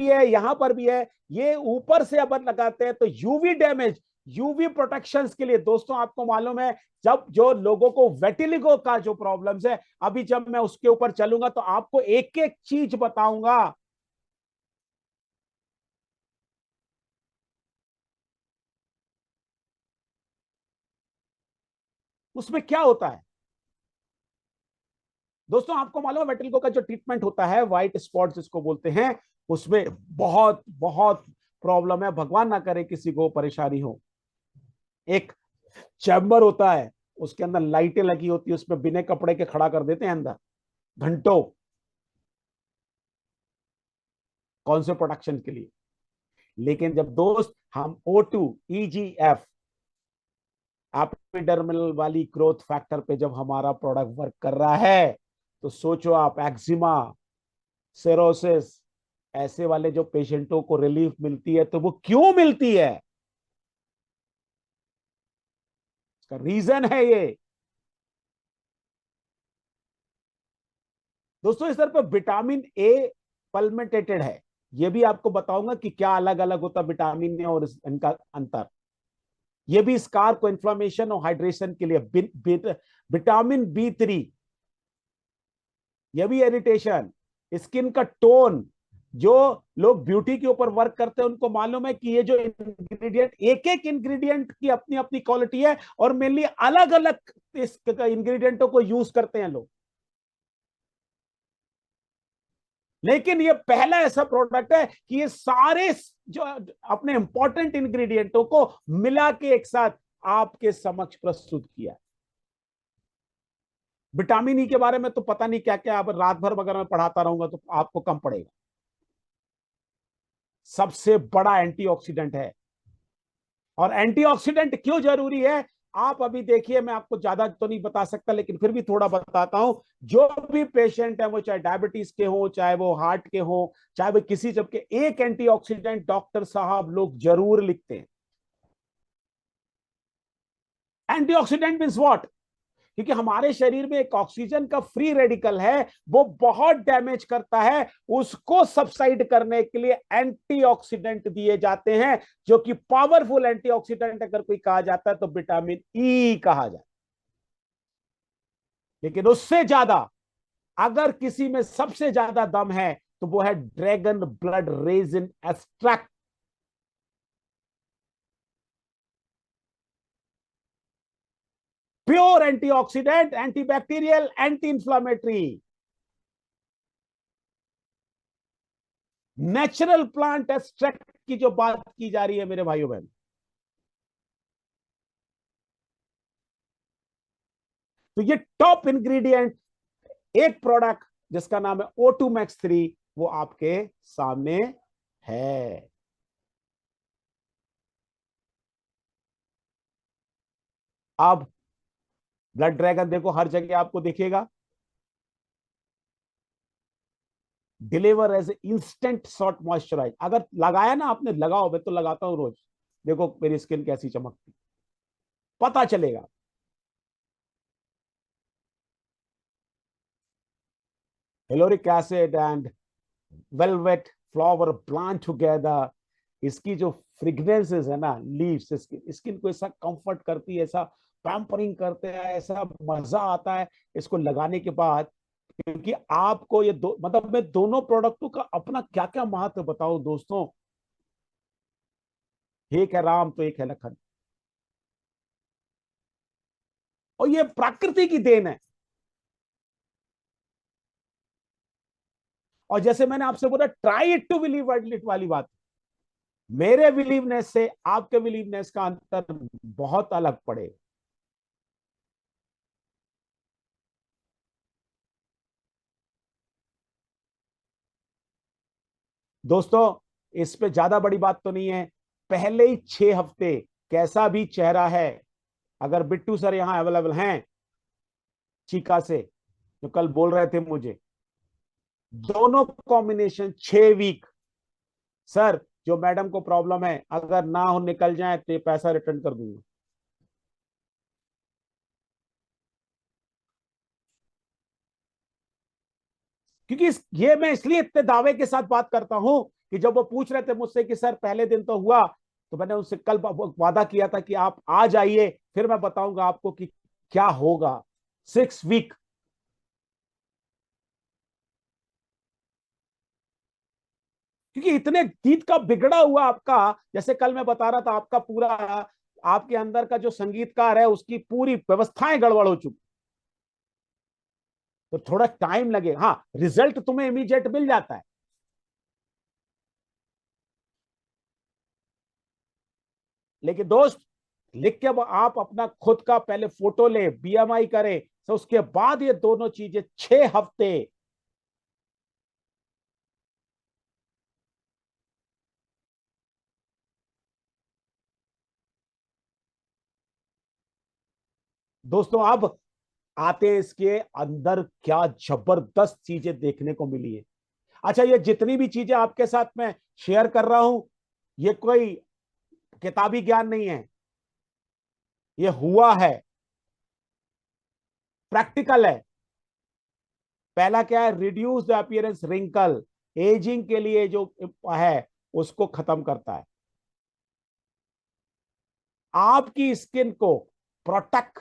है, यहां पर भी है, ये ऊपर से अपन लगाते हैं तो यूवी डैमेज, यूवी प्रोटेक्शन के लिए दोस्तों आपको मालूम है, जब जो लोगों को वेटिलिगो का जो प्रॉब्लम्स है, अभी जब मैं उसके ऊपर चलूंगा तो आपको एक एक चीज बताऊंगा। उसमें क्या होता है दोस्तों, आपको मालूम है वेटिलिगो का जो ट्रीटमेंट होता है, व्हाइट स्पॉट जिसको बोलते हैं, उसमें बहुत बहुत प्रॉब्लम है, भगवान ना करे किसी को परेशानी हो। एक चैम्बर होता है, उसके अंदर लाइटें लगी होती है, उसमें बिना कपड़े के खड़ा कर देते हैं अंदर घंटों, कौन से प्रोडक्शन के लिए। लेकिन जब दोस्त हम O2 EGF एपिडर्मल वाली ग्रोथ फैक्टर पे जब हमारा प्रोडक्ट वर्क कर रहा है, तो सोचो आप, एक्जिमा, सेरोसिस, ऐसे वाले जो पेशेंटों को रिलीफ मिलती है, तो वो क्यों मिलती है, इसका रीजन है ये दोस्तों। इस तरह पर विटामिन ए पल्मेटेटेड है, ये भी आपको बताऊंगा कि क्या अलग अलग होता है विटामिन ए और इनका अंतर। ये भी स्कार को इन्फ्लामेशन और हाइड्रेशन के लिए, विटामिन B3, ये भी इरिटेशन, स्किन का टोन। जो लोग ब्यूटी के ऊपर वर्क करते हैं उनको मालूम है कि ये जो इंग्रेडिएंट, एक एक इंग्रेडिएंट की अपनी अपनी क्वालिटी है, और मेनली अलग अलग इस इंग्रेडिएंटों को यूज करते हैं लोग। लेकिन ये पहला ऐसा प्रोडक्ट है कि ये सारे जो अपने इंपॉर्टेंट इंग्रेडिएंटों को मिला के एक साथ आपके समक्ष प्रस्तुत किया। विटामिन ई के बारे में तो पता नहीं क्या क्या, अब रात भर अगर मैं पढ़ाता रहूंगा तो आपको कम पड़ेगा। सबसे बड़ा एंटीऑक्सीडेंट है। और एंटीऑक्सीडेंट क्यों जरूरी है, आप अभी देखिए, मैं आपको ज्यादा तो नहीं बता सकता लेकिन फिर भी थोड़ा बताता हूं। जो भी पेशेंट है, वो चाहे डायबिटीज के हो, चाहे वो हार्ट के हो, चाहे वो किसी जब के, एक एंटीऑक्सीडेंट डॉक्टर साहब लोग जरूर लिखते हैं। एंटीऑक्सीडेंट मींस व्हाट, क्योंकि हमारे शरीर में एक ऑक्सीजन का फ्री रेडिकल है, वो बहुत डैमेज करता है, उसको सबसाइड करने के लिए एंटीऑक्सीडेंट दिए जाते हैं। जो कि पावरफुल एंटीऑक्सीडेंट अगर कोई कहा जाता है तो विटामिन ई कहा जाता है। लेकिन उससे ज्यादा, अगर किसी में सबसे ज्यादा दम है, तो वो है dragon blood resin extract. Pure antioxidant, antibacterial, anti inflammatory, natural plant extract की जो बात की जा रही है मेरे भाइयों बहन। तो ये टॉप इंग्रेडिएंट, एक प्रोडक्ट जिसका नाम है O2 Max 3, वो आपके सामने है। अब ब्लड ड्रैगन देखो, हर जगह आपको दिखेगा, deliver as instant short moisturize. अगर लगाया ना आपने, लगाओ, मैं तो लगाता हूं रोज, देखो मेरी स्किन कैसी चमकती, पता चलेगा। Hyaluronic acid and velvet flower plant together, इसकी जो फ्रेग्रेंसेस है ना, लीव्स, स्किन को ऐसा कंफर्ट करती है, ऐसा पैम्परिंग करते हैं, ऐसा मजा आता है इसको लगाने के बाद। क्योंकि आपको ये दो, मतलब मैं दोनों प्रोडक्टों का अपना क्या क्या महत्व बताऊं दोस्तों। एक है राम तो एक है लखन, और ये प्रकृति की देन है। और जैसे मैंने आपसे बोला, try it to believe it वाली बात, मेरे बिलीवनेस से आपके बिलीवनेस का अंतर बहुत अलग पड़ेगा। दोस्तों, इस पे ज्यादा बड़ी बात तो नहीं है। पहले ही 6 हफ्ते, कैसा भी चेहरा है, अगर बिट्टू सर यहां अवेलेबल हैं चीका से, जो कल बोल रहे थे मुझे, दोनों कॉम्बिनेशन 6 वीक। सर, जो मैडम को प्रॉब्लम है, अगर ना हो निकल जाए तो ये पैसा रिटर्न कर दूंगा। क्योंकि ये मैं इसलिए इतने दावे के साथ बात करता हूं, कि जब वो पूछ रहे थे मुझसे कि सर पहले दिन तो हुआ, तो मैंने उनसे कल वादा किया था कि आप आ जाइए, फिर मैं बताऊंगा आपको कि क्या होगा। 6 वीक। क्योंकि इतने गीत का बिगड़ा हुआ आपका, जैसे कल मैं बता रहा था, आपका पूरा, आपके अंदर का जो संगीतकार है उसकी पूरी व्यवस्थाएं गड़बड़ हो चुकी। तो थोड़ा टाइम लगे, हाँ, रिजल्ट तुम्हें इमीडिएट मिल जाता है। लेकिन दोस्त, लिख के आप अपना खुद का पहले फोटो ले, बीएमआई करें, तो उसके बाद ये दोनों चीजें 6 हफ्ते। दोस्तों अब आते हैं इसके अंदर, क्या जबरदस्त चीजें देखने को मिली है। अच्छा, ये जितनी भी चीजें आपके साथ में शेयर कर रहा हूं, ये कोई किताबी ज्ञान नहीं है, ये हुआ है, प्रैक्टिकल है। पहला क्या है, reduce the appearance wrinkle, ageing के लिए जो है उसको खत्म करता है। आपकी स्किन को प्रोटेक्ट,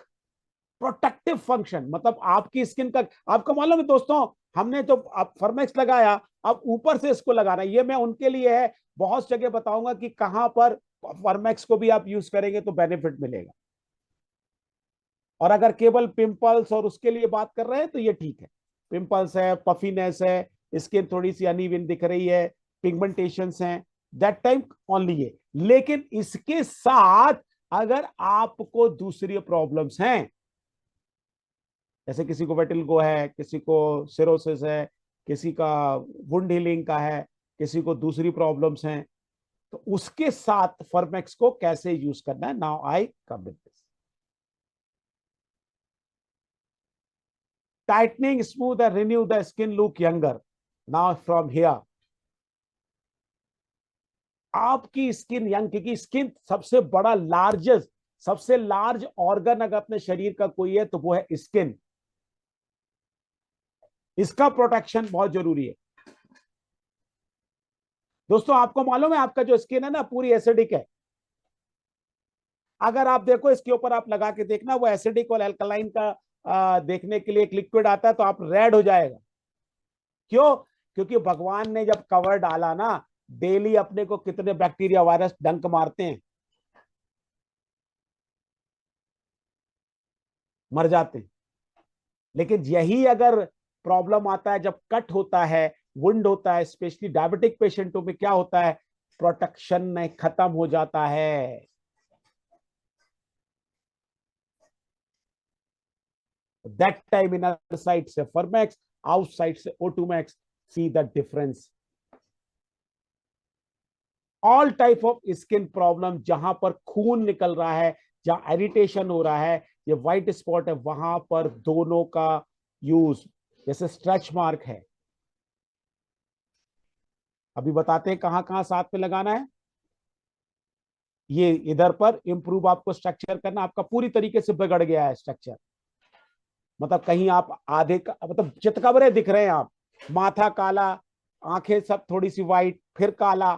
प्रोटेक्टिव फंक्शन, मतलब आपकी स्किन का, आपको मालूम है दोस्तों, हमने जो अब फर्मेक्स लगाया, अब ऊपर से इसको लगाना, ये मैं उनके लिए है। बहुत जगह बताऊंगा कि कहां पर फर्मेक्स को भी आप यूज करेंगे तो बेनिफिट मिलेगा। और अगर केवल पिंपल्स और उसके लिए बात कर रहे हैं तो ये ठीक है। पिंपल्स है, पफीनेस है, स्किन थोड़ी सी अनइवन दिख रही है, पिगमेंटेशंस हैं, दैट टाइम ओनली ये। लेकिन इसके साथ अगर आपको दूसरी प्रॉब्लम्स हैं, जैसे किसी को वेटिल्गो है, किसी को सिरोसिस है, किसी का वुंड हीलिंग का है, किसी को दूसरी प्रॉब्लम्स हैं, तो उसके साथ फर्मेक्स को कैसे यूज करना है, now I come with this. tightening, smooth and renew the skin look younger. Now from here, आपकी स्किन यंग, क्योंकि स्किन सबसे बड़ा लार्जेस्ट, सबसे लार्ज ऑर्गन अगर अपने शरीर का कोई है तो वो है स्किन। इसका प्रोटेक्शन बहुत जरूरी है। दोस्तों आपको मालूम है, आपका जो स्किन है ना पूरी एसिडिक है। अगर आप देखो इसके ऊपर आप लगा के देखना, वो एसिडिक और एल्कलाइन का देखने के लिए एक लिक्विड आता है, तो आप रेड हो जाएगा। क्यों? क्योंकि भगवान ने जब कवर डाला ना, डेली अपने को कितने बैक्टीरिया वायरस डंक मारते हैं, मर जाते हैं। लेकिन यही अगर प्रॉब्लम आता है जब कट होता है, वुंड होता है, स्पेशली डायबिटिक पेशेंटों में क्या होता है, प्रोटेक्शन में खत्म हो जाता है। दैट टाइम इनर साइड से फॉर्मेक्स, आउटसाइड से ओटूमैक्स, see the difference. All type of skin problem, जहां पर खून निकल रहा है, जहां इरिटेशन हो रहा है, ये व्हाइट स्पॉट है, वहां पर दोनों का यूज। जैसे स्ट्रेच मार्क है, अभी बताते हैं कहां कहां साथ में लगाना है। ये इधर पर इंप्रूव आपको स्ट्रक्चर करना, आपका पूरी तरीके से बिगड़ गया है स्ट्रक्चर, मतलब कहीं आप आधे मतलब चितकबरे दिख रहे हैं आप, माथा काला, आंखें सब थोड़ी सी वाइट, फिर काला।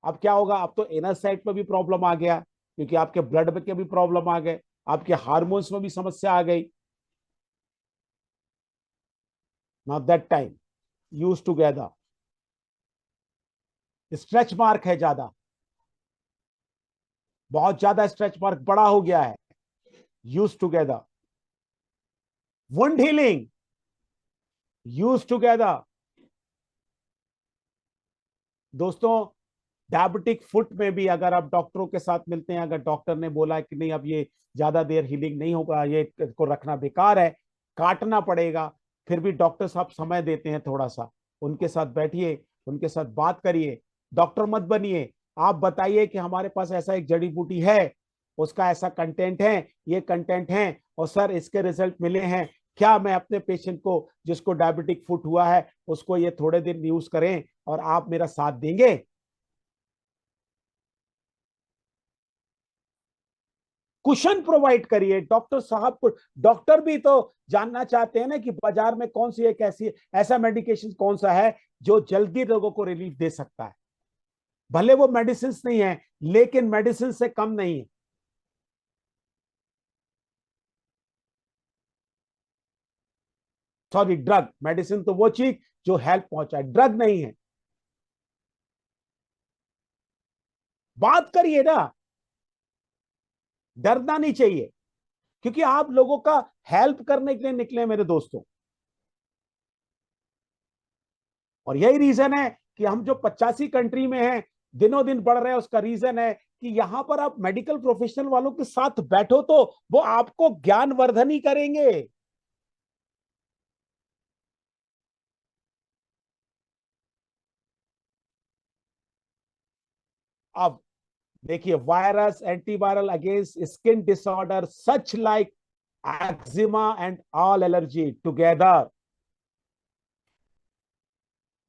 अब क्या होगा, अब तो इनर साइड में भी प्रॉब्लम आ गया, क्योंकि आपके ब्लड में के भी प्रॉब्लम आ गए, आपके हार्मोन्स में भी समस्या आ गई। Now that time use together, stretch mark है ज्यादा, बहुत ज्यादा स्ट्रेच मार्क बड़ा हो गया है, use together. Wound healing, use together. दोस्तों डायबिटिक फुट में भी अगर आप डॉक्टरों के साथ मिलते हैं, अगर डॉक्टर ने बोला कि नहीं अब ये ज्यादा देर हीलिंग नहीं होगा, ये को रखना बेकार है, काटना पड़ेगा, फिर भी डॉक्टर साहब समय देते हैं थोड़ा सा, उनके साथ बैठिए, उनके साथ बात करिए। डॉक्टर मत बनिए, आप बताइए कि हमारे पास ऐसा एक जड़ी बूटी है, उसका ऐसा कंटेंट है, ये कंटेंट है, और सर इसके रिजल्ट मिले हैं, क्या मैं अपने पेशेंट को जिसको डायबिटिक फुट हुआ है उसको ये थोड़े दिन यूज करें और आप मेरा साथ देंगे? कुशन प्रोवाइड करिए डॉक्टर साहब को। डॉक्टर भी तो जानना चाहते हैं ना कि बाजार में कौन सी एक ऐसी ऐसा मेडिकेशन कौन सा है जो जल्दी लोगों को रिलीफ दे सकता है। भले वो मेडिसिन नहीं है लेकिन मेडिसिन से कम नहीं है। Sorry, drug. मेडिसिन तो वो चीज जो हेल्प पहुंचाए, ड्रग नहीं है। बात करिए ना, डरना नहीं चाहिए, क्योंकि आप लोगों का हेल्प करने के लिए निकले मेरे दोस्तों। और यही रीजन है कि हम जो 85 कंट्री में हैं, दिनों दिन बढ़ रहे हैं। उसका रीजन है कि यहां पर आप मेडिकल प्रोफेशनल वालों के साथ बैठो तो वो आपको ज्ञानवर्धन ही करेंगे। अब देखिए, virus antiviral against skin disorder such like eczema and all allergy together.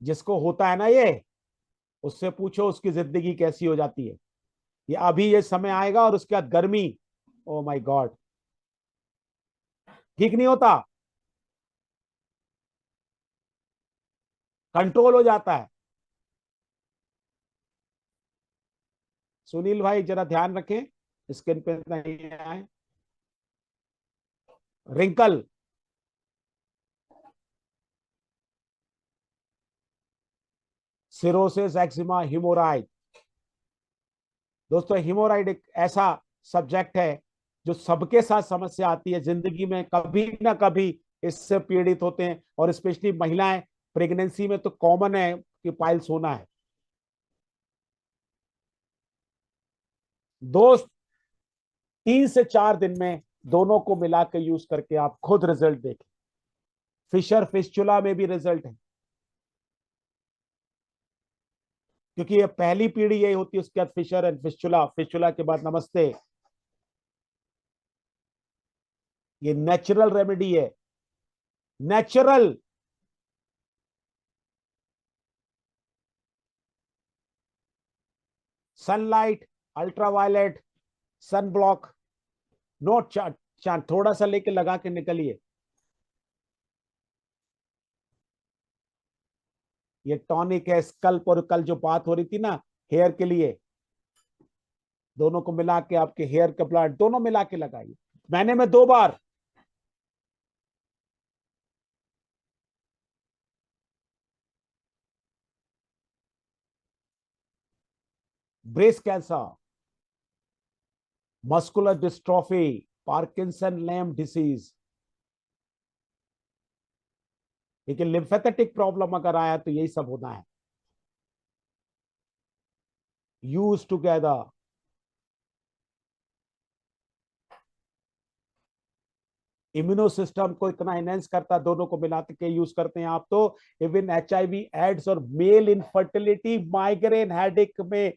जिसको होता है ना ये, उससे पूछो उसकी जिंदगी कैसी हो जाती है। ये अभी ये समय आएगा और उसके बाद गर्मी, ओ माय गॉड, ठीक नहीं होता, कंट्रोल हो जाता है। सुनील भाई जरा ध्यान रखें, स्किन पे नहीं आए। Wrinkle, cirrhosis, eczema, haemorrhoid. दोस्तों, हिमोराइड एक ऐसा सब्जेक्ट है जो सबके साथ समस्या आती है जिंदगी में, कभी ना कभी इससे पीड़ित होते हैं। और स्पेशली महिलाएं, प्रेगनेंसी में तो कॉमन है कि पाइल्स होना है। दोस्त, 3 से 4 दिन में दोनों को मिला के यूज करके आप खुद रिजल्ट देखें। फिशर फिस्चुला में भी रिजल्ट है, क्योंकि ये पहली पीढ़ी यही होती है, उसके बाद फिशर एंड फिस्चुला, फिस्चुला के बाद नमस्ते। ये नेचुरल रेमेडी है, natural. Sunlight, ultraviolet, sun block, note chart, chart थोड़ा सा लेके लगा के निकलिए। ये टॉनिक है स्कल्प, और कल जो बात हो रही थी ना हेयर के लिए, दोनों को मिला के आपके हेयर का प्लांट दोनों मिला के लगाइए महीने में 2 बार। Breast cancer, muscular dystrophy, Parkinson लैम डिसीज। लेकिन लिम्फेथेटिक प्रॉब्लम अगर आया तो यही सब होना है। Use together. इम्यूनो सिस्टम को इतना एनहेंस करता, दोनों को मिला के यूज करते हैं आप तो इवन HIV एड्स और मेल इनफर्टिलिटी, माइग्रेन, हेडेक में।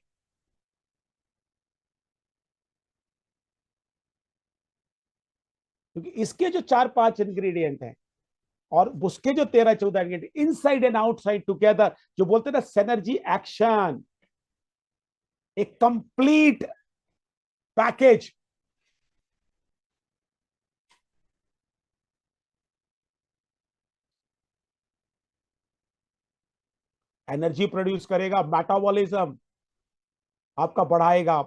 क्योंकि इसके जो 4-5 इंग्रेडिएंट हैं और उसके जो 13-14 ingredient, inside and outside together, जो बोलते हैं ना सिनर्जी एक्शन, एक कंप्लीट पैकेज। एनर्जी प्रोड्यूस करेगा, मेटाबॉलिज्म आपका बढ़ाएगा,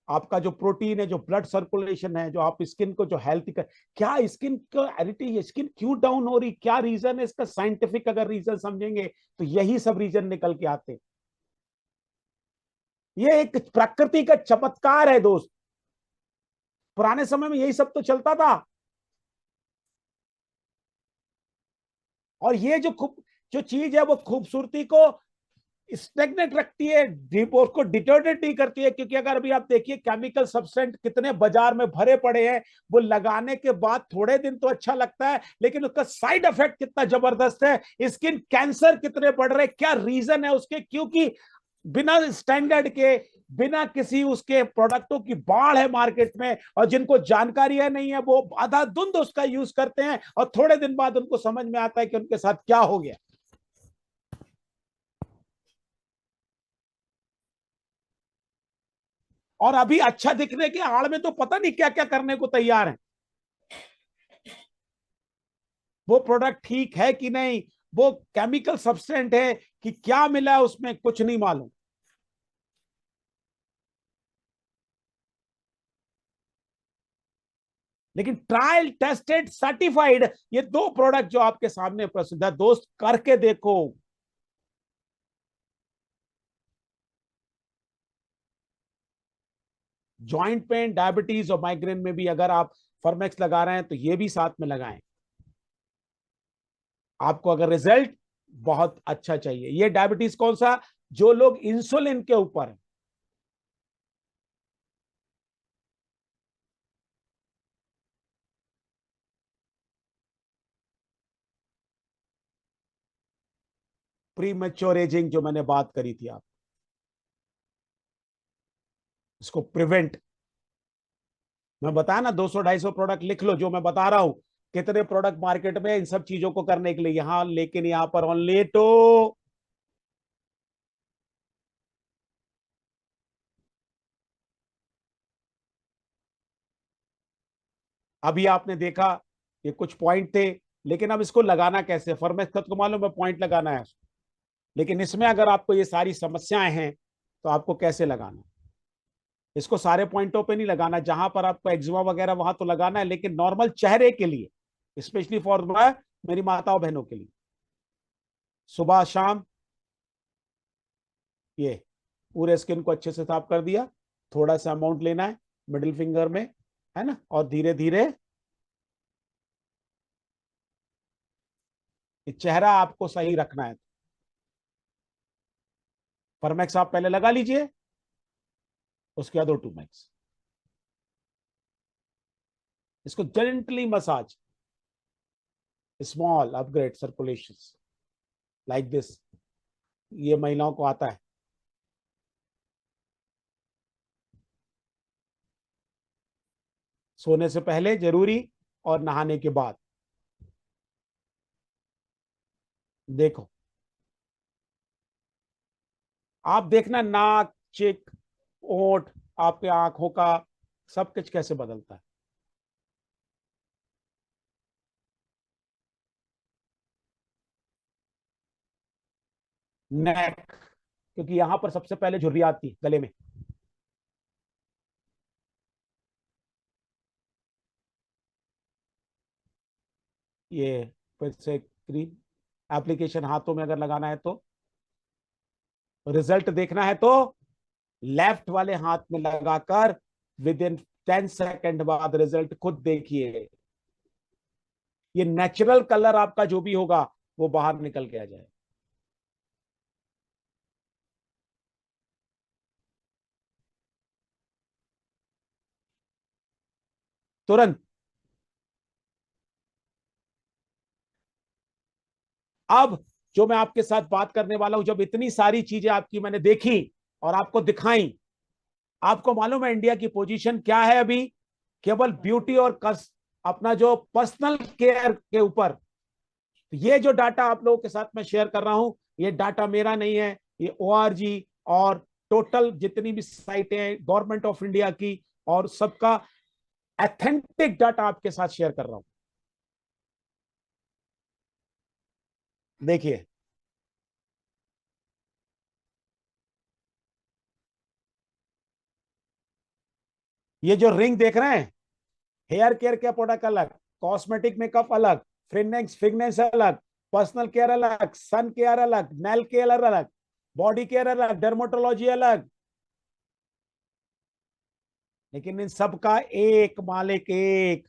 आपका जो प्रोटीन है, जो ब्लड सर्कुलेशन है, जो आप स्किन को जो हेल्थ कर, क्या स्किन को एरिटी, स्किन क्यों डाउन हो रही, क्या रीजन है इसका, साइंटिफिक अगर रीजन समझेंगे तो यही सब रीजन निकल के आते। ये एक प्रकृति का चमत्कार है दोस्त। पुराने समय में यही सब तो चलता था। और ये जो खूब जो चीज है वो खूबसूरती को स्टेगनेट रखती है, रिपोर्ट को डिटर्जेंट नहीं करती है। क्योंकि अगर अभी आप देखिए केमिकल सब्सटेंट कितने बाजार में भरे पड़े हैं, वो लगाने के बाद थोड़े दिन तो अच्छा लगता है, लेकिन उसका साइड इफेक्ट कितना जबरदस्त है। स्किन कैंसर कितने बढ़ रहे हैं, क्या रीजन है उसके? क्योंकि बिना स्टैंडर्ड के, बिना किसी उसके प्रोडक्टों की बाढ़ है मार्केट में, और जिनको जानकारी है नहीं है वो आधा धुंध उसका यूज करते हैं, और थोड़े दिन बाद उनको समझ में आता है कि उनके साथ क्या हो गया। और अभी अच्छा दिखने के आड़ में तो पता नहीं क्या क्या करने को तैयार है। वो प्रोडक्ट ठीक है कि नहीं, वो केमिकल सब्सटेंट है कि क्या मिला है उसमें, कुछ नहीं मालूम। लेकिन ट्रायल टेस्टेड सर्टिफाइड, ये दो प्रोडक्ट जो आपके सामने प्रसिद्ध है दोस्त, करके देखो। जॉइंट पेन, डायबिटीज और माइग्रेन में भी अगर आप फॉर्मेक्स लगा रहे हैं तो ये भी साथ में लगाएं। आपको अगर रिजल्ट बहुत अच्छा चाहिए, ये डायबिटीज कौन सा, जो लोग इंसुलिन के ऊपर है। प्री मैच्योर एजिंग जो मैंने बात करी थी, आप इसको प्रिवेंट, मैं बताया ना 200-250 प्रोडक्ट लिख लो जो मैं बता रहा हूं, कितने प्रोडक्ट मार्केट में इन सब चीजों को करने के लिए, यहां लेकिन यहां पर ओनली टू। अभी आपने देखा ये कुछ पॉइंट थे, लेकिन अब इसको लगाना कैसे, फॉर्मेक्स खुद को मालूम है पॉइंट लगाना है, लेकिन इसमें अगर आपको ये सारी समस्याएं हैं तो आपको कैसे लगाना है। इसको सारे पॉइंटों पे नहीं लगाना, जहां पर आपको एक्जिमा वगैरह वहां तो लगाना है, लेकिन नॉर्मल चेहरे के लिए, स्पेशली फॉर मेरी माताओं बहनों के लिए, सुबह शाम ये पूरे स्किन को अच्छे से साफ कर दिया, थोड़ा सा अमाउंट लेना है मिडिल फिंगर में, है ना, और धीरे धीरे चेहरा आपको सही रखना है। परमैक्स आप पहले लगा लीजिए, उसके बाद O2 मैक्स, इसको gently massage, small upgrade circulation like this, ये महिलाओं को आता है। सोने से पहले जरूरी, और नहाने के बाद। देखो, आप देखना नाक, चिक, ओंठ, आपके आंखों का सब कुछ कैसे बदलता है। नेक, क्योंकि यहां पर सबसे पहले झुर्री आती है गले में। ये फिर से क्रीम एप्लीकेशन हाथों में अगर लगाना है तो, रिजल्ट देखना है तो लेफ्ट वाले हाथ में लगाकर विद इन 10 सेकेंड बाद रिजल्ट खुद देखिए। ये नेचुरल कलर आपका जो भी होगा वो बाहर निकल के आ जाए। तुरंत। अब जो मैं आपके साथ बात करने वाला हूं, जब इतनी सारी चीजें आपकी मैंने देखी और आपको दिखाई, आपको मालूम है इंडिया की पोजीशन क्या है अभी, केवल ब्यूटी और अपना जो पर्सनल केयर के ऊपर। ये जो डाटा आप लोगों के साथ मैं शेयर कर रहा हूं, ये डाटा मेरा नहीं है, ये ORG और टोटल जितनी भी साइटें हैं गवर्नमेंट ऑफ इंडिया की, और सबका एथेंटिक डाटा आपके साथ शेयर कर रहा हूं। देखिए, ये जो रिंग देख रहे हैं, हेयर केयर के प्रोडक्ट अलग, कॉस्मेटिक मेकअप अलग, फ्रेगनेंस फ्रेगनेंस अलग, पर्सनल केयर अलग, सन केयर अलग, नेल केयर अलग, बॉडी केयर अलग, डर्मेटोलॉजी अलग, लेकिन इन सब का एक मालिक एक।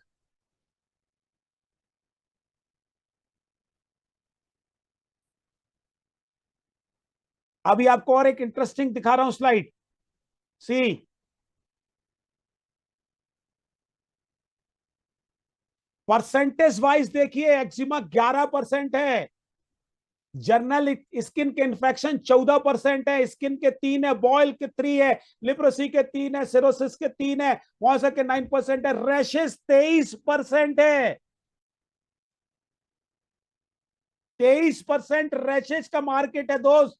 अभी आपको और एक इंटरेस्टिंग दिखा रहा हूं स्लाइड, सी, परसेंटेज वाइज देखिए, एक्जिमा 11% है, जर्नल स्किन के इन्फेक्शन 14% है, स्किन के 3 है, बॉयल के 3 है, लिप्रोसी के 3 है, सिरोसिस के 3 है, वहां के 9% है, रैशेस 23% है। 23% रैशेस का मार्केट है दोस्त।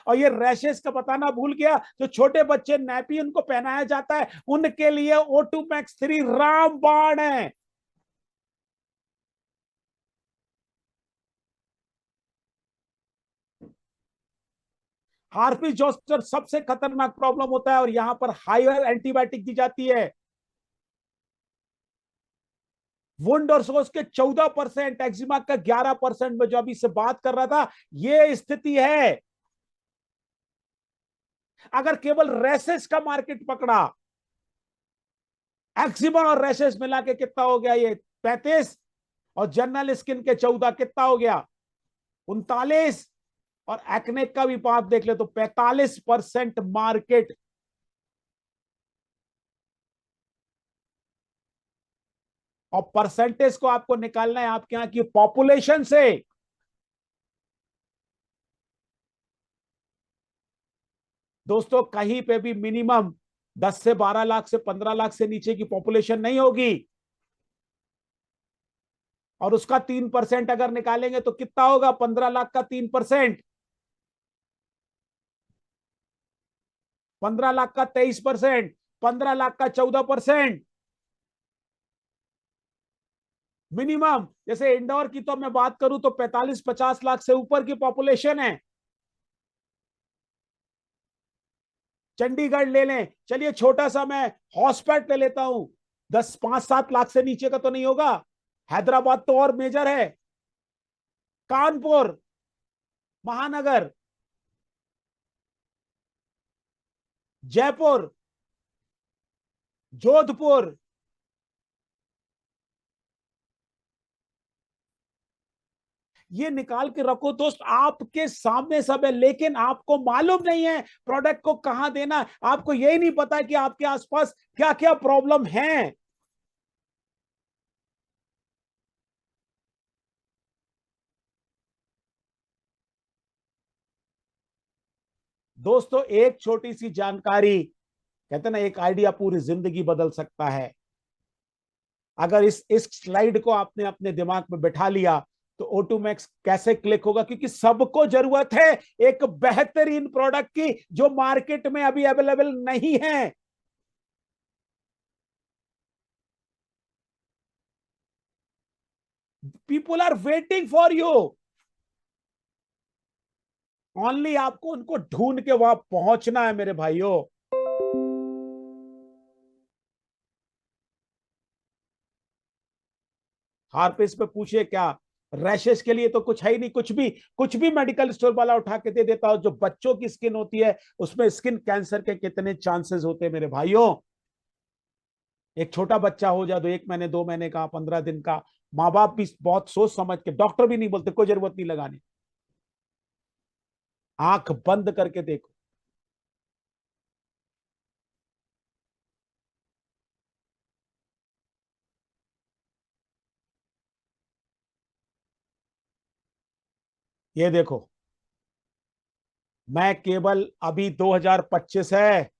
और ये रैशेस का बताना भूल गया, जो छोटे बच्चे नैपी उनको पहनाया जाता है, उनके लिए O2 Max 3 रामबाण है। हार्पी जोस्टर सबसे खतरनाक प्रॉब्लम होता है और यहां पर हायर एंटीबायोटिक दी जाती है। वुंड और सोस के 14%, एक्जिमा का 11%, में जो अभी से बात कर रहा था, ये स्थिति है। अगर केवल रैसेस का मार्केट पकड़ा, एक्जिमा और रैशेस मिला के कितना हो गया, ये 35, और जनरल स्किन के 14, कितना हो गया, 39, और एक्ने का भी बात देख ले तो 45% मार्केट। और परसेंटेज को आपको निकालना है आपके यहां की पॉपुलेशन से। दोस्तों कहीं पे भी मिनिमम 10 से 12 लाख से 15 लाख से नीचे की पॉपुलेशन नहीं होगी, और उसका 3% अगर निकालेंगे तो कितना होगा, 15 लाख का 3%, 15 लाख का 23%, 15 लाख का 14%। मिनिमम जैसे इंदौर की तो मैं बात करूं तो 45-50 लाख से ऊपर की पॉपुलेशन है। चंडीगढ़ ले लें, चलिए छोटा सा मैं हॉस्पिटल ले लेता हूं, 5-7 लाख से नीचे का तो नहीं होगा। हैदराबाद तो और मेजर है, कानपुर, महानगर, जयपुर, जोधपुर, ये निकाल के रखो दोस्त, आपके सामने सब है, लेकिन आपको मालूम नहीं है प्रोडक्ट को कहां देना। आपको यही नहीं पता कि आपके आसपास क्या क्या प्रॉब्लम है। दोस्तों एक छोटी सी जानकारी, कहते ना एक आइडिया पूरी जिंदगी बदल सकता है। अगर इस स्लाइड को आपने अपने दिमाग में बिठा लिया तो O2 Max कैसे क्लिक होगा, क्योंकि सबको जरूरत है एक बेहतरीन प्रोडक्ट की जो मार्केट में अभी अवेलेबल नहीं है। People are waiting for you, only आपको उनको ढूंढ के वहां पहुंचना है मेरे भाइयों। हार्पिस पे पूछिए क्या, रैशेस के लिए तो कुछ है ही नहीं, कुछ भी मेडिकल स्टोर वाला उठा के दे देता हो। जो बच्चों की स्किन होती है उसमें स्किन कैंसर के कितने चांसेस होते हैं मेरे भाइयों। एक छोटा बच्चा हो जाए तो 1 महीने 2 महीने का, 15 दिन का, माँ बाप भी बहुत सोच समझ के, डॉक्टर भी नहीं बोलते कोई जरूरत नहीं लगाने, आंख बंद करके देखो। ये देखो, मैं केवल अभी 2025 है,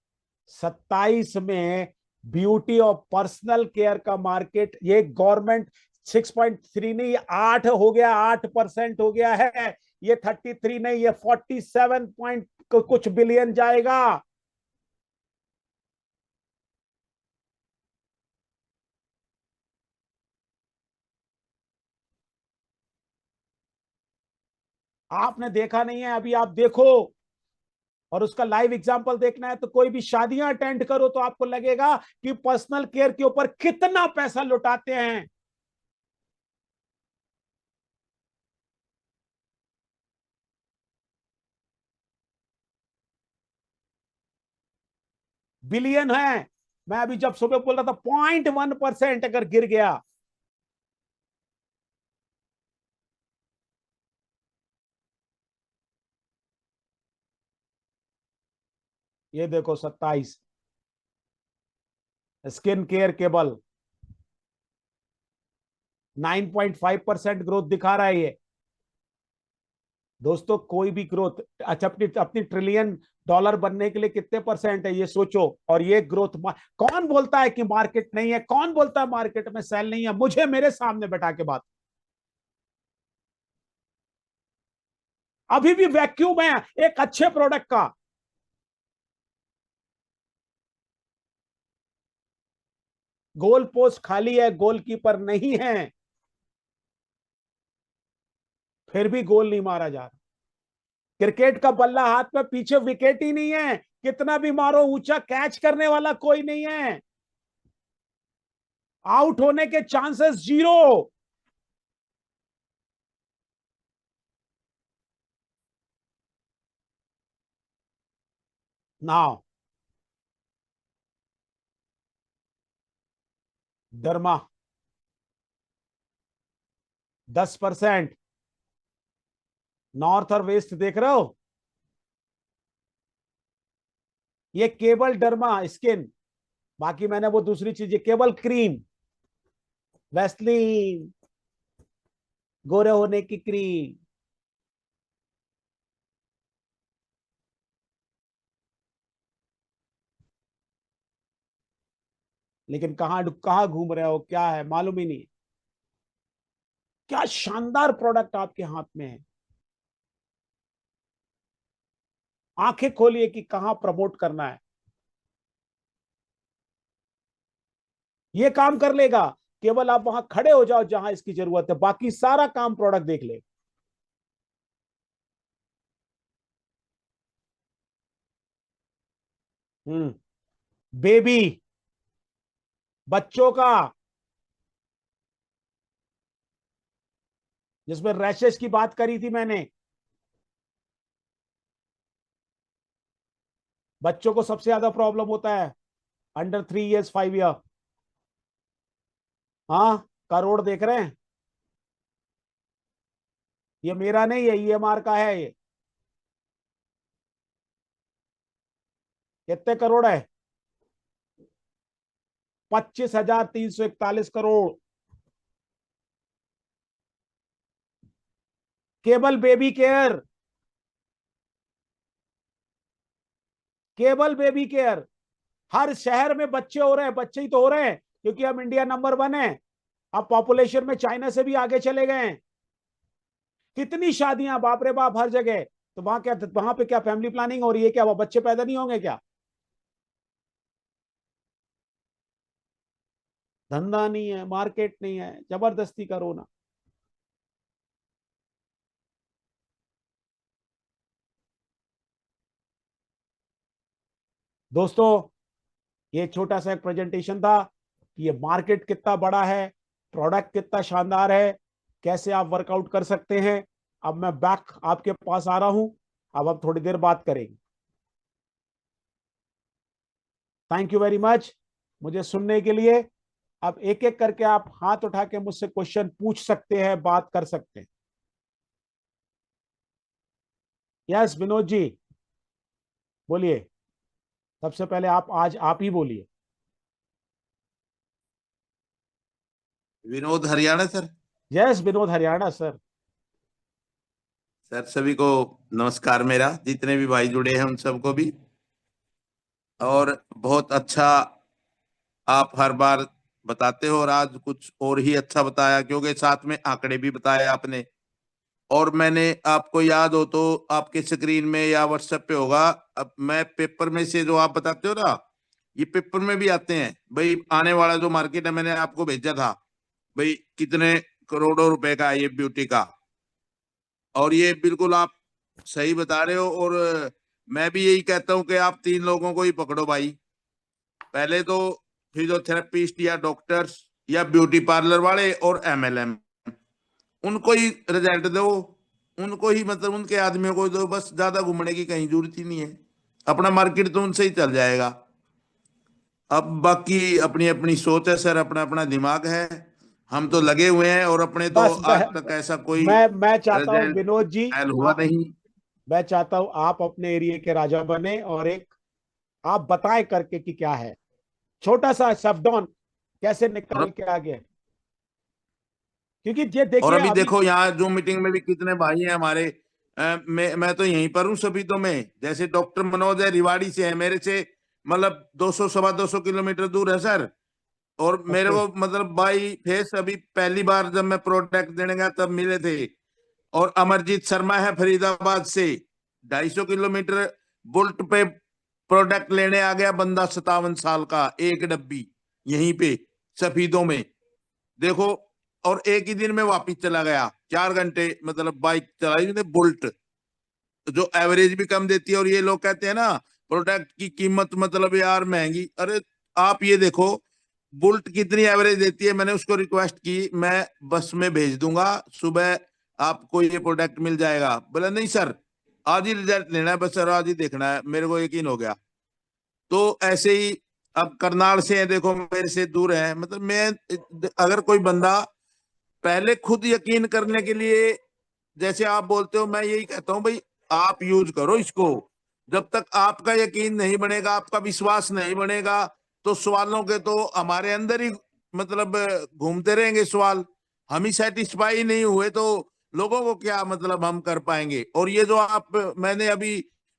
27 में ब्यूटी और पर्सनल केयर का मार्केट, ये गवर्नमेंट 6.3 नहीं, ये 8 हो गया, 8% हो गया है। ये 33 नहीं, ये 47 पॉइंट कुछ बिलियन जाएगा। आपने देखा नहीं है, अभी आप देखो, और उसका लाइव एग्जांपल देखना है तो कोई भी शादियां अटेंड करो तो आपको लगेगा कि पर्सनल केयर के ऊपर कितना पैसा लुटाते हैं। बिलियन है। मैं अभी जब सुबह बोल रहा था 0.1% अगर गिर गया, ये देखो 27, स्किन केयर केबल 9.5% ग्रोथ दिखा रहा है ये। दोस्तों कोई भी ग्रोथ, अच्छा अपनी अपनी $1 ट्रिलियन बनने के लिए कितने परसेंट है ये सोचो। और ये ग्रोथ, कौन बोलता है कि मार्केट नहीं है, कौन बोलता है मार्केट में सेल नहीं है, मुझे मेरे सामने बैठा के बात। अभी भी वैक्यूम है एक अच्छे प्रोडक्ट का। गोल पोस्ट खाली है, गोलकीपर नहीं है, फिर भी गोल नहीं मारा जा रहा। क्रिकेट का बल्ला हाथ में, पीछे विकेट ही नहीं है, कितना भी मारो ऊंचा कैच करने वाला कोई नहीं है, आउट होने के चांसेस जीरो। नाउ दरमा 10%। नॉर्थ और वेस्ट देख रहे हो, ये केवल डर्मा स्किन, बाकी मैंने वो दूसरी चीजें, केवल क्रीम, वैसलीन, गोरे होने की क्रीम। लेकिन कहां कहां घूम रहे हो, क्या है मालूम ही नहीं। क्या शानदार प्रोडक्ट आपके हाथ में है, आंखें खोलिए कि कहां प्रमोट करना है। ये काम कर लेगा, केवल आप वहां खड़े हो जाओ जहां इसकी जरूरत है, बाकी सारा काम प्रोडक्ट देख ले। बेबी, बच्चों का, जिसमें रैशेस की बात करी थी मैंने, बच्चों को सबसे ज्यादा प्रॉब्लम होता है, अंडर 3 इयर्स 5 ईयर। हाँ, करोड़ देख रहे हैं, ये मेरा नहीं है, ईएमआर का है ये। कितने करोड़ है? 25,341 करोड़। केवल बेबी केयर, केवल बेबी केयर। हर शहर में बच्चे हो रहे हैं, बच्चे ही तो हो रहे हैं, क्योंकि हम इंडिया नंबर 1 है। अब पॉपुलेशन में चाइना से भी आगे चले गए हैं। कितनी शादियां, बाप रे बाप, हर जगह। तो वहां क्या, वहां पे क्या फैमिली प्लानिंग हो रही है क्या? वो बच्चे पैदा नहीं होंगे क्या? धंधा नहीं है, मार्केट नहीं है, जबरदस्ती करो ना। दोस्तों, ये छोटा सा एक प्रेजेंटेशन था कि ये मार्केट कितना बड़ा है, प्रोडक्ट कितना शानदार है, कैसे आप वर्कआउट कर सकते हैं। अब मैं बैक आपके पास आ रहा हूं, अब हम थोड़ी देर बात करेंगे। थैंक यू वेरी मच मुझे सुनने के लिए। अब एक एक करके आप हाथ उठा के मुझसे क्वेश्चन पूछ सकते हैं, बात कर सकते हैं। यस विनोद जी, बोलिए। सबसे पहले आप, आज आप ही बोलिए। Vinod Haryana sir. Yes Vinod Haryana sir. Sir सभी को नमस्कार, मेरा जितने भी भाई जुड़े हैं उन सबको भी। और बहुत अच्छा आप हर बार बताते हो, और आज कुछ और ही अच्छा बताया, क्योंकि साथ में आंकड़े भी बताए आपने। और मैंने, आपको याद हो तो आपके स्क्रीन में या व्हाट्सएप पे होगा, अब मैं पेपर में से जो आप बताते हो ना, ये पेपर में भी आते हैं भाई। आने वाला जो मार्केट है, मैंने आपको भेजा था भाई, कितने करोड़ों रुपए का है ये ब्यूटी का। और ये बिल्कुल आप सही बता रहे हो। और मैं भी यही कहता हूँ कि आप 3 लोगों को ही पकड़ो भाई। पहले तो फिजियोथेरेपिस्ट या डॉक्टर्स या ब्यूटी पार्लर वाले और एमएलएम, उनको ही रिजल्ट दो। उनको ही, मतलब उनके आदमियों को दो, बस ज्यादा घूमने की कहीं जरूरत ही नहीं है। अपना मार्केट तो उनसे ही चल जाएगा। अब बाकी अपनी अपनी सोच है सर, अपना अपना दिमाग है। हम तो लगे हुए हैं, और अपने तो बस आज तक ऐसा कोई मैं चाहता हूं रिजल्ट विनोद जी, फाइनल हुआ आप, नहीं। मैं चाहता हूं आप अपने एरिया के राजा बने, और एक आप बताएं करके कि क्या है, छोटा सा शब्दों कैसे निकाल और के आगे। क्योंकि ये और देखिए अभी अभी। देखो, यहाँ जूम मीटिंग में भी कितने भाई हैं हमारे। मैं तो यहीं पर हूँ सभी तो, मैं जैसे डॉक्टर मनोज है, रिवाड़ी से है मेरे से, मतलब 200 सवा 200 किलोमीटर दूर है सर। और मेरे ओके। को मतलब बाई फेस अभी पहली बार जब मैं प्रोडक्ट देने गया तब मिले थे। और अमरजीत शर्मा है फरीदाबाद से, 250 किलोमीटर बुल्ट पे प्रोडक्ट लेने आ गया बंदा, 57 साल का, एक डब्बी यहीं पे सफीदों में देखो, और एक ही दिन में वापिस चला गया, 4 घंटे मतलब बाइक चलाई उसने बुल्ट, जो एवरेज भी कम देती है। और ये लोग कहते हैं ना प्रोडक्ट की कीमत मतलब यार महंगी, अरे आप ये देखो बुल्ट कितनी एवरेज देती है। मैंने उसको रिक्वेस्ट की, मैं बस में भेज दूंगा, सुबह आपको ये प्रोडक्ट मिल जाएगा। बोला नहीं सर आज ही रिजल्ट लेना है, बस सर आज ही देखना है, मेरे को यकीन हो गया। तो ऐसे ही अब करनाल से है, देखो मेरे से दूर है, मतलब मैं अगर कोई बंदा पहले खुद यकीन करने के लिए, जैसे आप बोलते हो, मैं यही कहता हूं भाई आप यूज करो इसको, जब तक आपका यकीन नहीं बनेगा, आपका विश्वास नहीं बनेगा, तो सवालों के तो हमारे अंदर ही मतलब घूमते रहेंगे सवाल, हम ही सेटिस्फाई नहीं हुए तो लोगों को क्या मतलब हम कर पाएंगे। और ये जो आप, मैंने अभी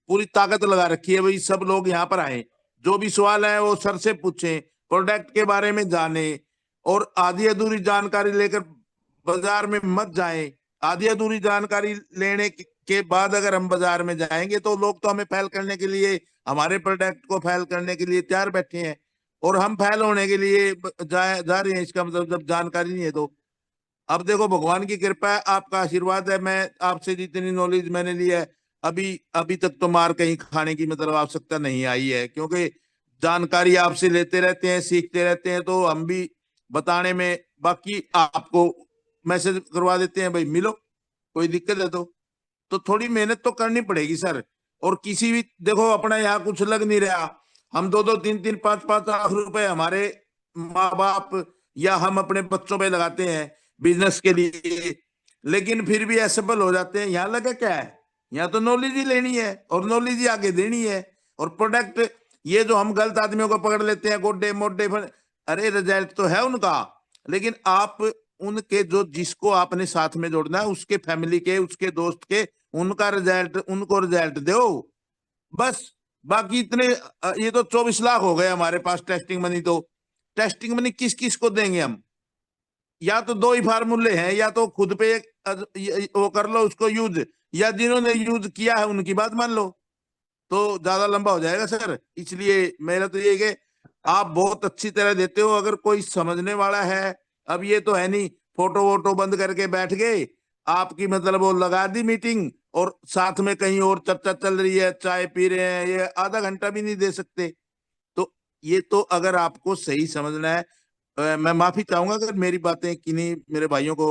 पूरी ताकत लगा रखी है भाई, सब लोग यहाँ पर आए, जो भी सवाल है वो सर से पूछें, प्रोडक्ट के बारे में जाने, और आधी अधूरी जानकारी लेकर बाजार में मत जाएं। आधी अधूरी जानकारी लेने के बाद अगर हम बाजार में जाएंगे तो लोग तो हमें फेल करने के लिए, हमारे प्रोडक्ट को फेल करने के लिए तैयार बैठे हैं, और हम फेल होने के लिए जा रहे हैं, इसका मतलब जब जानकारी नहीं है तो। अब देखो भगवान की कृपा है, आपका आशीर्वाद है, मैं आपसे जितनी नॉलेज मैंने ली है, अभी अभी तक तो मार कहीं खाने की मतलब आवश्यकता नहीं आई है, क्योंकि जानकारी आपसे लेते रहते हैं, सीखते रहते हैं, तो हम भी बताने में, बाकी आपको मैसेज करवा देते हैं भाई मिलो, कोई दिक्कत है तो थोड़ी मेहनत तो करनी पड़ेगी सर। और किसी भी देखो अपना यहाँ कुछ लग नहीं रहा, हम 2-2 3-3 5-5 लाख रुपए हमारे माँ बाप या हम अपने बच्चों पे लगाते हैं बिजनेस के लिए, लेकिन फिर भी असफल हो जाते हैं। यहाँ लगा क्या है, यहाँ तो नॉलेज ही लेनी है और नॉलेज ही आगे देनी है। और प्रोडक्ट ये जो हम गलत आदमियों को पकड़ लेते हैं, गोड्डे मोड्डे, अरे रिजल्ट तो है उनका, लेकिन आप उनके जो जिसको आपने साथ में जोड़ना है, उसके फैमिली के, उसके दोस्त के, उनका रिजल्ट, उनको रिजल्ट दो बस। बाकी इतने ये तो 24 लाख हो गए हमारे पास टेस्टिंग मनी, तो टेस्टिंग मनी किस किस को देंगे हम? या तो दो ही फार्मूले हैं, या तो खुद पे वो कर लो उसको यूज, या जिन्होंने यूज किया है उनकी बात मान लो, तो ज्यादा लंबा हो जाएगा सर। इसलिए मेरा तो ये कि आप बहुत अच्छी तरह देते हो, अगर कोई समझने वाला है, अब ये तो है नहीं फोटो वोटो बंद करके बैठ गए, आपकी मतलब वो लगा दी मीटिंग और साथ में कहीं और चर्चा चल रही है, चाय पी रहे हैं, ये आधा घंटा भी नहीं दे सकते। तो ये तो अगर आपको सही समझना है, मैं माफी चाहूंगा अगर मेरी बातें किन्हीं मेरे भाइयों को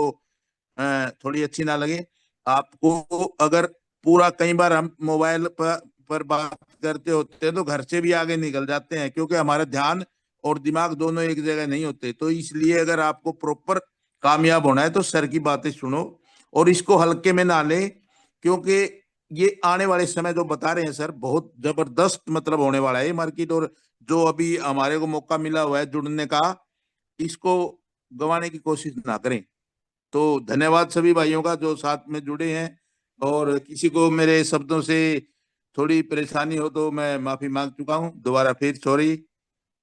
थोड़ी अच्छी ना लगे आपको। अगर पूरा कई बार हम मोबाइल पर बात करते होते हैं तो घर से भी आगे निकल जाते हैं, क्योंकि हमारा ध्यान और दिमाग दोनों एक जगह नहीं होते। तो इसलिए अगर आपको प्रॉपर कामयाब होना है तो सर की बातें सुनो और इसको हल्के में ना लें, क्योंकि ये आने वाले समय जो बता रहे हैं सर बहुत जबरदस्त मतलब होने वाला है ये मार्केट। और जो अभी हमारे को मौका मिला हुआ है जुड़ने का, इसको गंवाने की कोशिश ना करें। तो धन्यवाद सभी भाइयों का जो साथ में जुड़े हैं, और किसी को मेरे शब्दों से थोड़ी परेशानी हो तो मैं माफी मांग चुका हूं, दोबारा फिर सॉरी।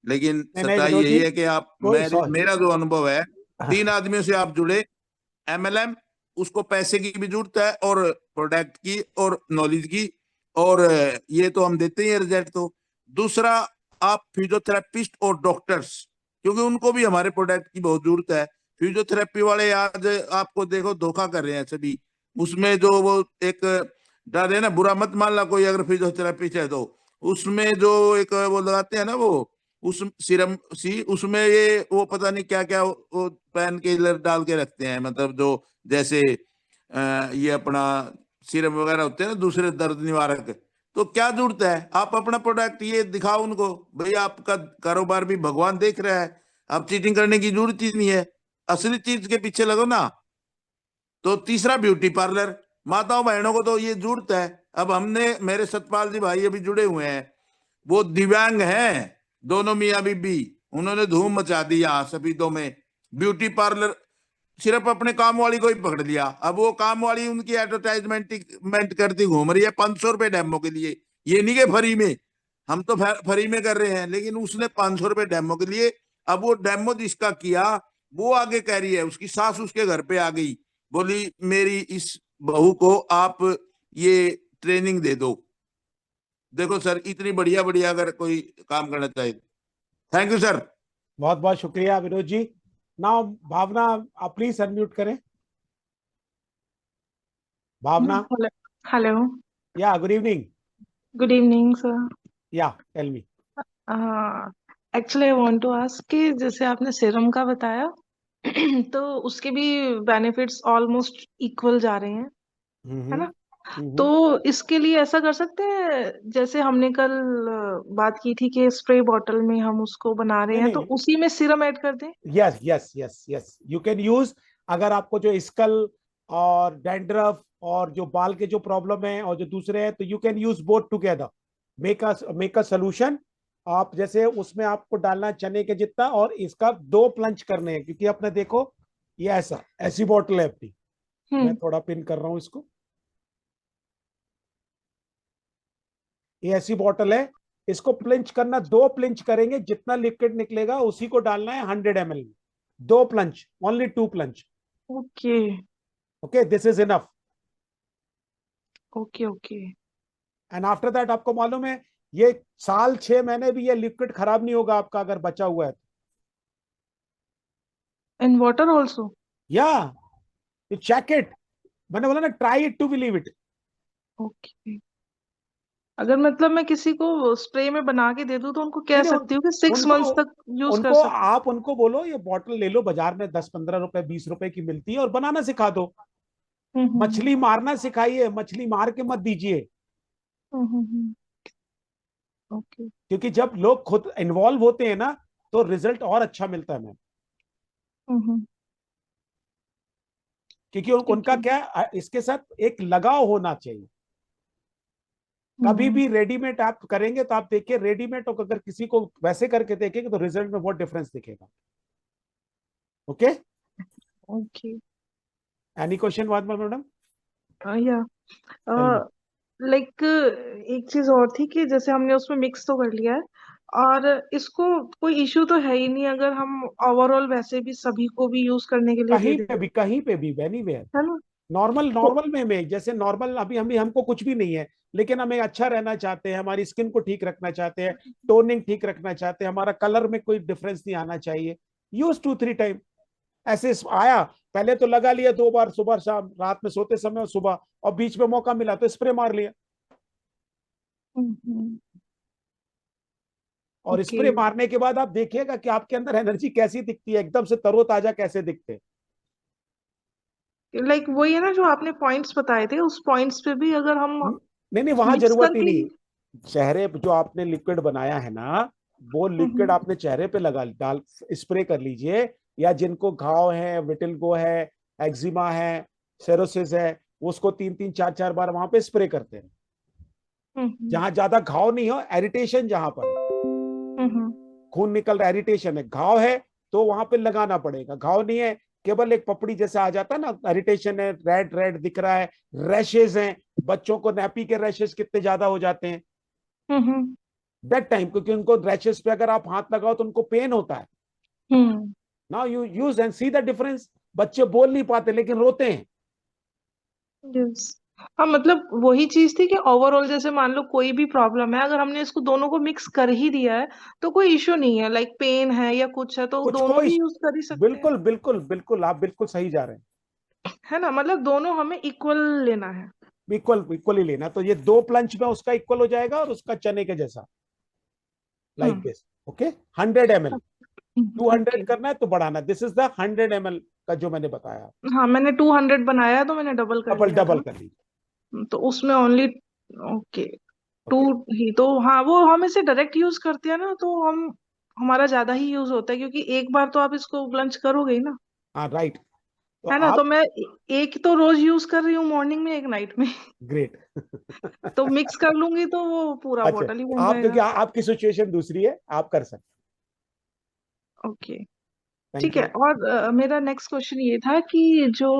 लेकिन नहीं नहीं सच्चाई विनोद यही जी, है कि आप, कोई सॉरी। मेरा जो अनुभव है, 3 आदमियों से आप जुड़े, एमएलएम, उसको पैसे की भी जरूरत है और प्रोडक्ट की और नॉलेज की, और ये तो हम देते हैं रिजल्ट। तो दूसरा, आप फिजियोथेरेपिस्ट और डॉक्टर्स, क्योंकि उनको भी हमारे प्रोडक्ट की बहुत जरूरत है। फिजियोथेरेपी वाले आज आपको देखो धोखा कर रहे हैं सभी, उसमें जो वो एक डर है ना, बुरा मत मान ला कोई अगर फिजियोथेरेपिस्ट है तो, उसमें जो एक वो लगाते हैं ना वो, उस सीरम सी, उसमें ये वो पता नहीं क्या क्या वो पेन किलर डाल के रखते हैं, मतलब जो जैसे ये अपना सीरम वगैरह होते हैं ना दूसरे दर्द निवारक। तो क्या जरूरत है, आप अपना प्रोडक्ट ये दिखाओ उनको, भाई आपका कारोबार भी भगवान देख रहा है, आप चीटिंग करने की जरूरत ही नहीं है, असली चीज के पीछे लगो ना। तो तीसरा, ब्यूटी पार्लर, माताओं बहनों को तो ये जरूरत है। अब हमने, मेरे सतपाल जी भाई अभी जुड़े हुए हैं, वो दिव्यांग हैं दोनों मियाँ बीबी, उन्होंने धूम मचा दी यहाँ सफीदों में। ब्यूटी पार्लर सिर्फ अपने काम वाली को ही पकड़ लिया, अब वो काम वाली उनकी एडवर्टाइजमेंट करती घूम रही है 500 रुपए डेमो के लिए। ये नहीं कि फ्री में, हम तो फ्री में कर रहे हैं, लेकिन उसने 500 रुपए डेमो के लिए। अब वो डेमो जिसका किया वो आगे कह रही है, उसकी सास उसके घर पे आ गई, बोली मेरी इस बहू को आप ये ट्रेनिंग दे दो। देखो सर, इतनी बढ़िया बढ़िया अगर कोई काम करना चाहे। Thank you sir. बहुत बहुत शुक्रिया विनोद जी। नाउ भावना, आप प्लीज अनम्यूट करें। Bhavana, Hello. Hello. Yeah good evening. Good evening, sir. Yeah tell me. Actually, I want to ask कि जैसे आपने सीरम का बताया तो उसके भी बेनिफिट्स ऑलमोस्ट इक्वल जा रहे हैं, है ना? तो इसके लिए ऐसा कर सकते हैं, जैसे हमने कल बात की थी कि स्प्रे बॉटल में हम उसको बना रहे नहीं हैं, तो नहीं, उसी में सीरम ऐड कर दें? Yes yes yes yes, you can use. अगर आपको जो स्कल और डैंड्रफ और जो बाल के जो प्रॉब्लम है और जो दूसरे हैं, तो you can use both together, make a solution. आप जैसे उसमें आपको डालना है चने के जितना, और इसका 2 प्लंज करने हैं, क्योंकि आपने देखो ये ऐसी बॉटल है अपनी। मैं थोड़ा पिन कर रहा हूं इसको। ये ऐसी बॉटल है, इसको प्लिंच करना, 2 प्लिंच करेंगे, जितना लिक्विड निकलेगा उसी को डालना है 100 ml में। 2 प्लंच, ओनली 2 प्लंच। Okay okay, this is enough. Okay okay. And after that, आपको मालूम है ये साल 6 महीने भी ये लिक्विड खराब नहीं होगा आपका, अगर बचा हुआ है तो। In water also? Yeah you check it. मैंने बोला ना, try it to believe it. Okay. अगर मतलब मैं किसी को स्प्रे में बना के दे दूं तो उनको कह नहीं नहीं, सकती हूँ कि 6 मंथ्स उनको तक यूज कर उनको सकते? आप उनको बोलो ये बॉटल ले लो, बाजार में 10-15 रुपए 20 रुपए की मिलती है, और बनाना सिखा दो। हम्म। मछली मारना सिखाइए, मछली मार के मत दीजिए। ओके। क्योंकि जब लोग खुद इन्वॉल्व होते हैं ना, तो रिजल्ट और अच्छा मिलता है मैम। हम्म। क्योंकि ठीक उनका है। क्या इसके साथ एक लगाव होना चाहिए। कभी भी रेडीमेड आप करेंगे तो आप देखिए, रेडीमेड और अगर किसी को वैसे करके देखेंगे तो रिजल्ट में बहुत डिफरेंस दिखेगा। Okay, okay. एनी क्वेश्चन बाद में मैडम? या टेल मी। लाइक एक चीज और थी कि जैसे हमने उसमें मिक्स तो कर लिया है, और इसको कोई इश्यू तो है ही नहीं अगर हम ओवरऑल वैसे भी सभी को भी यूज करने के लिए दे दें, कहीं पे भी एनीवेयर, है ना? नॉर्मल तो नॉर्मल में जैसे नॉर्मल, अभी हमको कुछ भी नहीं है, लेकिन हमें अच्छा रहना चाहते हैं, हमारी स्किन को ठीक रखना चाहते हैं, टोनिंग ठीक रखना चाहते हैं, हमारा कलर में कोई डिफरेंस नहीं आना चाहिए। Use 2-3 time. ऐसे आया, पहले तो लगा लिया 2 बार, सुबह शाम, रात में सोते समय और सुबह, और बीच में मौका मिला तो स्प्रे मार लिया। और ओके। स्प्रे मारने के बाद आप देखिएगा कि आपके अंदर एनर्जी कैसी दिखती है, एकदम से तरोताजा कैसे दिखते हैं। लाइक वही है ना जो आपने पॉइंट्स बताए थे, उस पॉइंट्स पे भी अगर हम नहीं नहीं, वहां मिक्स जरूरत ही करके नहीं। चेहरे पे जो आपने लिक्विड बनाया है ना, वो लिक्विड हम्म आपने चेहरे पे लगा डाल स्प्रे कर लीजिए। या जिनको घाव है, विटिलगो है, एक्जिमा है, सेरोसिस है, उसको 3-3 4-4 बार वहां पे स्प्रे करते हैं। हम्म जहां ज्यादा घाव नहीं हो, एरिटेशन जहां पर है, हम्म खून निकल रहा, एरिटेशन है, घाव है, तो वहां पे लगाना पड़ेगा। घाव नहीं है, केवल एक पपड़ी जैसा आ जाता है ना, एरिटेशन है, रेड रेड दिख रहा है, रैशेज हैं, बच्चों को नैपी के रैशेज कितने ज्यादा हो जाते हैं हम्म दैट टाइम, क्योंकि उनको रैशेज पे अगर आप हाथ लगाओ तो उनको पेन होता है। Hmm. Now you use and see the difference. बच्चे बोल नहीं पाते लेकिन रोते हैं। यस। हाँ, मतलब वही चीज थी कि ओवरऑल जैसे मान लो कोई भी प्रॉब्लम है, अगर हमने इसको दोनों को मिक्स कर ही दिया है तो कोई इश्यू नहीं है, लाइक पेन है या कुछ है तो कुछ दोनों कोई, भी यूज कर ही सकते हैं, बिल्कुल बिल्कुल बिल्कुल, आप बिल्कुल सही जा रहे हैं। है ना? मतलब दोनों हमें इक्वल लेना है। इक्वल इक्वल ही लेना, तो ये 2 प्लंच में उसका इक्वल हो जाएगा, और उसका चने के जैसा, like hmm. This. Okay, 100 ml। 200 okay. करना है तो बढ़ाना, दिस इज द 100 ml का जो मैंने बताया। हाँ, मैंने 200 बनाया है तो मैंने डबल कर डबल लिया डबल था, कर लीजिए। तो उसमें ओनली ओके टू ओके, ही तो। हाँ, वो हम इसे डायरेक्ट यूज करते हैं ना तो हम हमारा ज्यादा ही यूज होता है, क्योंकि एक बार तो आप इसको लंच करोगे ही ना, हाँ राइट। तो है ना? आप, तो मैं एक तो रोज यूज कर रही हूँ, मॉर्निंग में, एक नाइट में। ग्रेट। तो मिक्स कर लूंगी तो वो पूरा अच्छा, बॉटल ही बन आप क्योंकि जाएगा। आपकी सिचुएशन दूसरी है, आप कर सकते। ओके। थैंक ठीक है। यू। और मेरा नेक्स्ट क्वेश्चन ये था कि जो